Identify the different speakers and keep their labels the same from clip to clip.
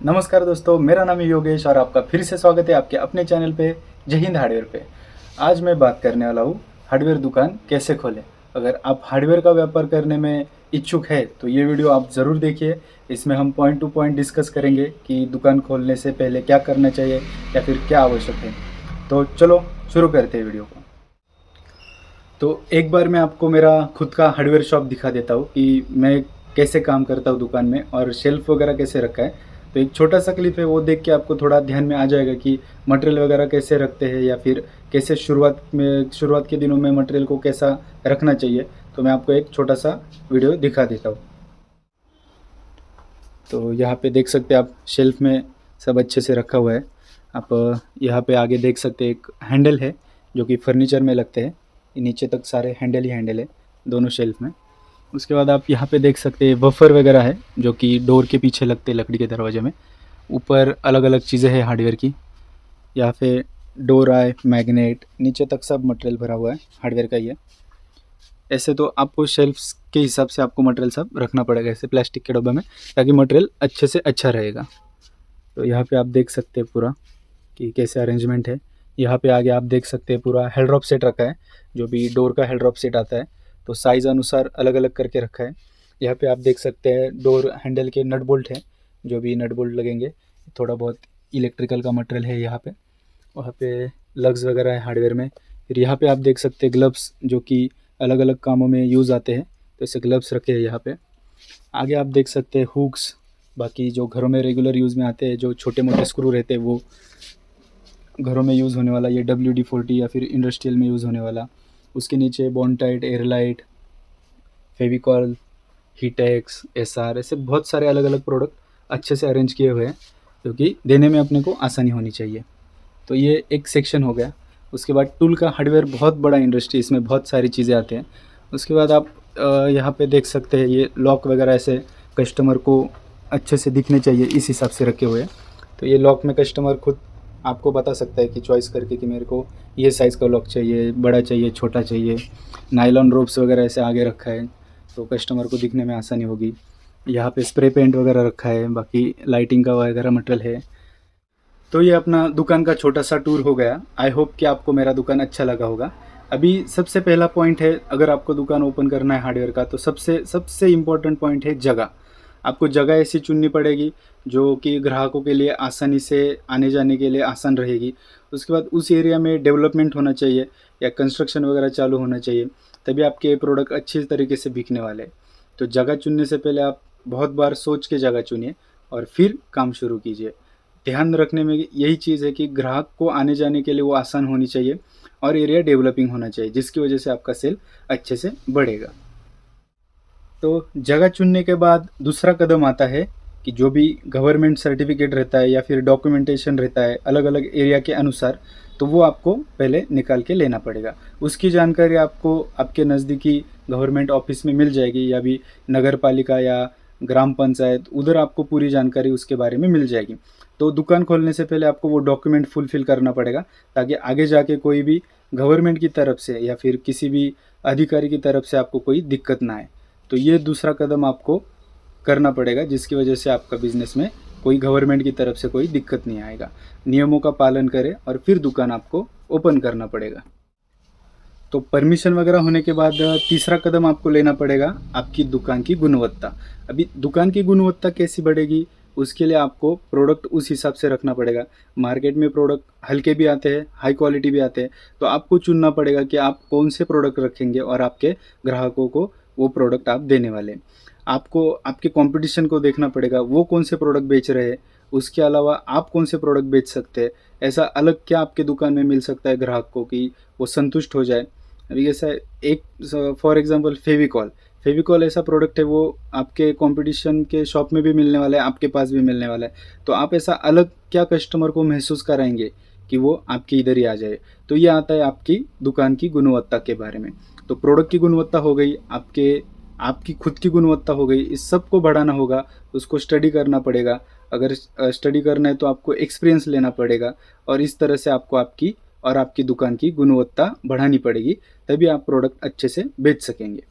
Speaker 1: नमस्कार दोस्तों, मेरा नाम है योगेश और आपका फिर से स्वागत है आपके अपने चैनल पे जय हिंद हार्डवेयर पे। आज मैं बात करने वाला हूँ हार्डवेयर दुकान कैसे खोलें। अगर आप हार्डवेयर का व्यापार करने में इच्छुक है तो ये वीडियो आप ज़रूर देखिए। इसमें हम पॉइंट टू पॉइंट डिस्कस करेंगे कि दुकान खोलने से पहले क्या करना चाहिए या फिर क्या आवश्यक है। तो चलो शुरू करते हैं वीडियो को। तो एक बार मैं आपको मेरा खुद का हार्डवेयर शॉप दिखा देता हूँ कि मैं कैसे काम करता हूँ दुकान में और शेल्फ वगैरह कैसे रखा है। तो एक छोटा सा क्लिप है, वो देख के आपको थोड़ा ध्यान में आ जाएगा कि मटेरियल वगैरह कैसे रखते हैं या फिर कैसे शुरुआत के दिनों में मटेरियल को कैसा रखना चाहिए। तो मैं आपको एक छोटा सा वीडियो दिखा देता हूँ। तो यहाँ पे देख सकते हैं आप, शेल्फ में सब अच्छे से रखा हुआ है। आप यहाँ पे आगे देख सकते हैं एक हैंडल है जो कि फर्नीचर में लगते हैं। नीचे तक सारे हैंडल ही हैंडल है दोनों शेल्फ में। उसके बाद आप यहाँ पे देख सकते हैं बफर वगैरह है जो कि डोर के पीछे लगते हैं लकड़ी के दरवाजे में। ऊपर अलग अलग चीज़ें हैं हार्डवेयर की। यहाँ पे डोर आए, मैग्नेट, नीचे तक सब मटेरियल भरा हुआ है, हार्डवेयर का ही है। ऐसे तो आपको शेल्फ्स के हिसाब से आपको मटेरियल सब रखना पड़ेगा ऐसे प्लास्टिक के डब्बे में, ताकि मटेरियल अच्छे से अच्छा रहेगा। तो यहाँ पे आप देख सकते हैं पूरा कि कैसे अरेंजमेंट है। यहाँ पे आगे आप देख सकते हैं पूरा हेड ड्रॉप सेट रखा है, जो भी डोर का हेड ड्रॉप सेट आता है। तो साइज़ अनुसार अलग अलग करके रखा है। यहाँ पे आप देख सकते हैं डोर हैंडल के नट बोल्ट हैं, जो भी नट बोल्ट लगेंगे। थोड़ा बहुत इलेक्ट्रिकल का मटेरियल है यहाँ पे। वहाँ पे लग्स वगैरह है हार्डवेयर में। फिर यहाँ पे आप देख सकते हैं ग्लव्स, जो कि अलग अलग कामों में यूज़ आते हैं, तो ऐसे ग्लव्स रखे हैं यहाँ पे। आगे आप देख सकते हैं हुक्स, बाकी जो घरों में रेगुलर यूज़ में आते हैं, जो छोटे मोटे स्क्रू रहते हैं, वो घरों में यूज़ होने वाला, ये WD-40 या फिर इंडस्ट्रियल में यूज़ होने वाला। उसके नीचे बॉन्ड-टाइट, एयरलाइट, फेविकॉल, हीटेक्स, SR, ऐसे बहुत सारे अलग अलग प्रोडक्ट अच्छे से अरेंज किए हुए हैं, क्योंकि देने में अपने को आसानी होनी चाहिए। तो ये एक सेक्शन हो गया। उसके बाद टूल का हार्डवेयर बहुत बड़ा इंडस्ट्री, इसमें बहुत सारी चीज़ें आते हैं। उसके बाद आप यहाँ पे देख सकते हैं ये लॉक वगैरह ऐसे कस्टमर को अच्छे से दिखने चाहिए, इस हिसाब से रखे हुए हैं। तो ये लॉक में कस्टमर खुद आपको बता सकता है कि चॉइस करके कि मेरे को ये साइज़ का लॉक चाहिए, बड़ा चाहिए, छोटा चाहिए। नायलॉन रोप्स वगैरह ऐसे आगे रखा है, तो कस्टमर को दिखने में आसानी होगी। यहाँ पे स्प्रे पेंट वगैरह रखा है, बाकी लाइटिंग का वगैरह मटेरियल है। तो ये अपना दुकान का छोटा सा टूर हो गया। आई होप कि आपको मेरा दुकान अच्छा लगा होगा। अभी सबसे पहला पॉइंट है, अगर आपको दुकान ओपन करना है हार्डवेयर का, तो सबसे सबसे इम्पोर्टेंट पॉइंट है जगह। आपको जगह ऐसी चुननी पड़ेगी जो कि ग्राहकों के लिए आसानी से आने जाने के लिए आसान रहेगी। उसके बाद उस एरिया में डेवलपमेंट होना चाहिए या कंस्ट्रक्शन वगैरह चालू होना चाहिए, तभी आपके प्रोडक्ट अच्छी तरीके से बिकने वाले। तो जगह चुनने से पहले आप बहुत बार सोच के जगह चुनिए और फिर काम शुरू कीजिए। ध्यान रखने में यही चीज़ है कि ग्राहक को आने जाने के लिए वो आसान होनी चाहिए और एरिया डेवलपिंग होना चाहिए, जिसकी वजह से आपका सेल अच्छे से बढ़ेगा। तो जगह चुनने के बाद दूसरा कदम आता है कि जो भी गवर्नमेंट सर्टिफिकेट रहता है या फिर डॉक्यूमेंटेशन रहता है अलग अलग एरिया के अनुसार, तो वो आपको पहले निकाल के लेना पड़ेगा। उसकी जानकारी आपको आपके नज़दीकी गवर्नमेंट ऑफिस में मिल जाएगी, या भी नगर पालिका या ग्राम पंचायत, उधर आपको पूरी जानकारी उसके बारे में मिल जाएगी। तो दुकान खोलने से पहले आपको वो डॉक्यूमेंट फुलफ़िल करना पड़ेगा, ताकि आगे जाके कोई भी गवर्नमेंट की तरफ से या फिर किसी भी अधिकारी की तरफ से आपको कोई दिक्कत ना आए। तो ये दूसरा कदम आपको करना पड़ेगा, जिसकी वजह से आपका बिज़नेस में कोई गवर्नमेंट की तरफ से कोई दिक्कत नहीं आएगा। नियमों का पालन करें और फिर दुकान आपको ओपन करना पड़ेगा। तो परमिशन वगैरह होने के बाद तीसरा कदम आपको लेना पड़ेगा आपकी दुकान की गुणवत्ता। अभी दुकान की गुणवत्ता कैसी बढ़ेगी, उसके लिए आपको प्रोडक्ट उस हिसाब से रखना पड़ेगा। मार्केट में प्रोडक्ट हल्के भी आते हैं, हाई क्वालिटी भी आते हैं, तो आपको चुनना पड़ेगा कि आप कौन से प्रोडक्ट रखेंगे और आपके ग्राहकों को वो प्रोडक्ट आप देने वाले हैं। आपको आपके कंपटीशन को देखना पड़ेगा, वो कौन से प्रोडक्ट बेच रहे हैं, उसके अलावा आप कौन से प्रोडक्ट बेच सकते हैं। ऐसा अलग क्या आपके दुकान में मिल सकता है ग्राहक को कि वो संतुष्ट हो जाए। अभी ऐसा एक फॉर एग्जांपल फेविकॉल, फेविकॉल ऐसा प्रोडक्ट है, वो आपके कंपटीशन के शॉप में भी मिलने वाला है, आपके पास भी मिलने वाला है। तो आप ऐसा अलग क्या कस्टमर को महसूस कराएंगे कि वो आपके इधर ही आ जाए। तो ये आता है आपकी दुकान की गुणवत्ता के बारे में। तो प्रोडक्ट की गुणवत्ता हो गई, आपकी खुद की गुणवत्ता हो गई, इस सब को बढ़ाना होगा, उसको स्टडी करना पड़ेगा। अगर स्टडी करना है तो आपको एक्सपीरियंस लेना पड़ेगा, और इस तरह से आपको आपकी दुकान की गुणवत्ता बढ़ानी पड़ेगी, तभी आप प्रोडक्ट अच्छे से बेच सकेंगे।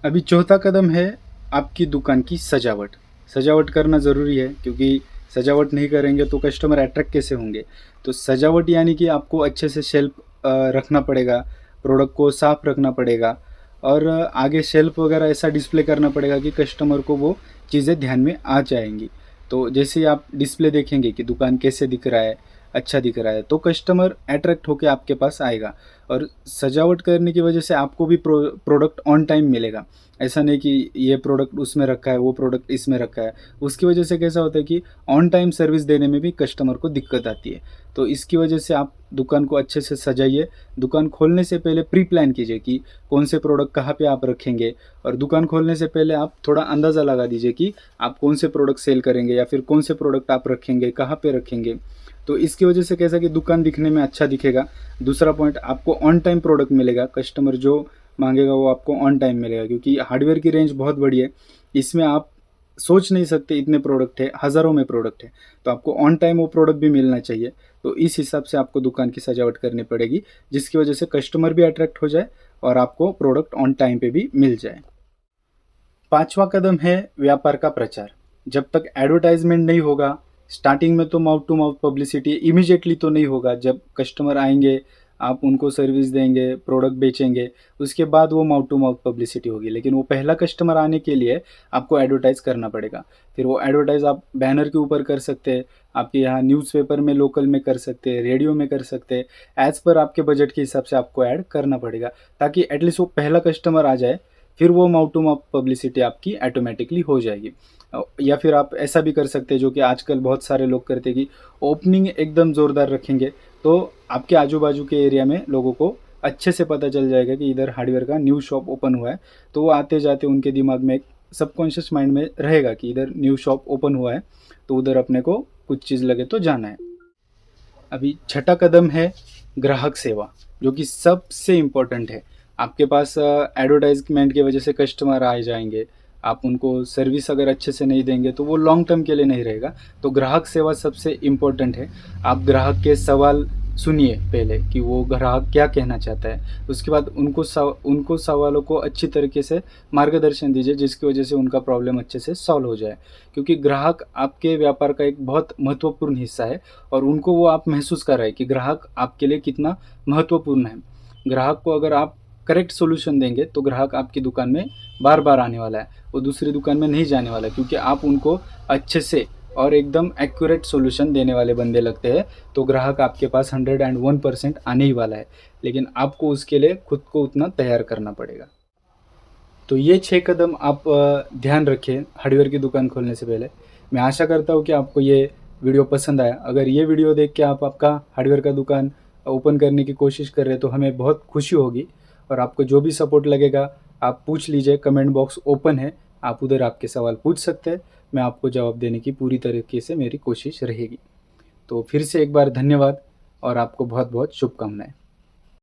Speaker 1: अभी चौथा कदम है आपकी दुकान की सजावट। सजावट करना ज़रूरी है, क्योंकि सजावट नहीं करेंगे तो कस्टमर अट्रैक्ट कैसे होंगे। तो सजावट यानी कि आपको अच्छे से शेल्फ रखना पड़ेगा, प्रोडक्ट को साफ़ रखना पड़ेगा और आगे शेल्फ वगैरह ऐसा डिस्प्ले करना पड़ेगा कि कस्टमर को वो चीज़ें ध्यान में आ जाएंगी। तो जैसे ही आप डिस्प्ले देखेंगे कि दुकान कैसे दिख रहा है, अच्छा दिख रहा है, तो कस्टमर अट्रैक्ट होकर आपके पास आएगा और सजावट करने की वजह से आपको भी प्रोडक्ट ऑन टाइम मिलेगा। ऐसा नहीं कि ये प्रोडक्ट उसमें रखा है, वो प्रोडक्ट इसमें रखा है। उसकी वजह से कैसा होता है कि ऑन टाइम सर्विस देने में भी कस्टमर को दिक्कत आती है। तो इसकी वजह से आप दुकान को अच्छे से सजाइए। दुकान खोलने से पहले प्री प्लान कीजिए कि कौन से प्रोडक्ट कहाँ पे आप रखेंगे और दुकान खोलने से पहले आप थोड़ा अंदाज़ा लगा दीजिए कि आप कौन से प्रोडक्ट सेल करेंगे या फिर कौन से प्रोडक्ट आप रखेंगे, कहाँ पे रखेंगे। तो इसकी वजह से कैसा कि दुकान दिखने में अच्छा दिखेगा। दूसरा पॉइंट, आपको ऑन टाइम प्रोडक्ट मिलेगा, कस्टमर जो मांगेगा वो आपको ऑन टाइम मिलेगा, क्योंकि हार्डवेयर की रेंज बहुत बड़ी है। इसमें आप सोच नहीं सकते, इतने प्रोडक्ट है, हज़ारों में प्रोडक्ट है, तो आपको ऑन टाइम वो प्रोडक्ट भी मिलना चाहिए। तो इस हिसाब से आपको दुकान की सजावट करनी पड़ेगी, जिसकी वजह से कस्टमर भी अट्रैक्ट हो जाए और आपको प्रोडक्ट ऑन टाइम पे भी मिल जाए। पांचवा कदम है व्यापार का प्रचार। जब तक एडवर्टाइजमेंट नहीं होगा, स्टार्टिंग में तो mouth to mouth publicity immediately तो नहीं होगा। जब कस्टमर आएंगे, आप उनको सर्विस देंगे, प्रोडक्ट बेचेंगे, उसके बाद वो माउथ टू माउथ पब्लिसिटी होगी। लेकिन वो पहला कस्टमर आने के लिए आपको एडवर्टाइज़ करना पड़ेगा। फिर वो एडवर्टाइज़ आप बैनर के ऊपर कर सकते हैं, आपके यहाँ न्यूज़पेपर में लोकल में कर सकते हैं, रेडियो में कर सकते हैं। एज़ पर आपके बजट के हिसाब से आपको ऐड करना पड़ेगा, ताकि एटलीस्ट वो पहला कस्टमर आ जाए। फिर वो माउथ टू माउथ पब्लिसिटी आपकी ऑटोमेटिकली हो जाएगी। या फिर आप ऐसा भी कर सकते हैं, जो कि आजकल बहुत सारे लोग करते हैं, कि ओपनिंग एकदम ज़ोरदार रखेंगे, तो आपके आजू बाजू के एरिया में लोगों को अच्छे से पता चल जाएगा कि इधर हार्डवेयर का न्यू शॉप ओपन हुआ है। तो वो आते जाते उनके दिमाग में एक सबकॉन्शियस माइंड में रहेगा कि इधर न्यू शॉप ओपन हुआ है, तो उधर अपने को कुछ चीज़ लगे तो जाना है। अभी छठा कदम है ग्राहक सेवा, जो कि सबसे इम्पोर्टेंट है। आपके पास एडवर्टाइजमेंट की वजह से कस्टमर आ जाएंगे, आप उनको सर्विस अगर अच्छे से नहीं देंगे तो वो लॉन्ग टर्म के लिए नहीं रहेगा। तो ग्राहक सेवा सबसे इम्पोर्टेंट है। आप ग्राहक के सवाल सुनिए पहले कि वो ग्राहक क्या कहना चाहता है। उसके बाद उनको सवालों को अच्छी तरीके से मार्गदर्शन दीजिए, जिसकी वजह से उनका प्रॉब्लम अच्छे से सॉल्व हो जाए। क्योंकि ग्राहक आपके व्यापार का एक बहुत महत्वपूर्ण हिस्सा है और उनको वो आप महसूस कर रहे हैं कि ग्राहक आपके लिए कितना महत्वपूर्ण है। ग्राहक को अगर आप करेक्ट सॉल्यूशन देंगे तो ग्राहक आपकी दुकान में बार बार आने वाला है, वो दूसरी दुकान में नहीं जाने वाला, क्योंकि आप उनको अच्छे से और एकदम एक्यूरेट सॉल्यूशन देने वाले बंदे लगते हैं। तो ग्राहक आपके पास 101% आने ही वाला है, लेकिन आपको उसके लिए खुद को उतना तैयार करना पड़ेगा। तो ये 6 कदम आप ध्यान रखें हार्डवेयर की दुकान खोलने से पहले। मैं आशा करता हूँ कि आपको ये वीडियो पसंद आया। अगर ये वीडियो देख के आप आपका हार्डवेयर का दुकान ओपन करने की कोशिश कर रहे हैं तो हमें बहुत खुशी होगी, और आपको जो भी सपोर्ट लगेगा आप पूछ लीजिए, कमेंट बॉक्स ओपन है, आप उधर आपके सवाल पूछ सकते हैं। मैं आपको जवाब देने की पूरी तरीके से मेरी कोशिश रहेगी। तो फिर से एक बार धन्यवाद और आपको बहुत बहुत शुभकामनाएं।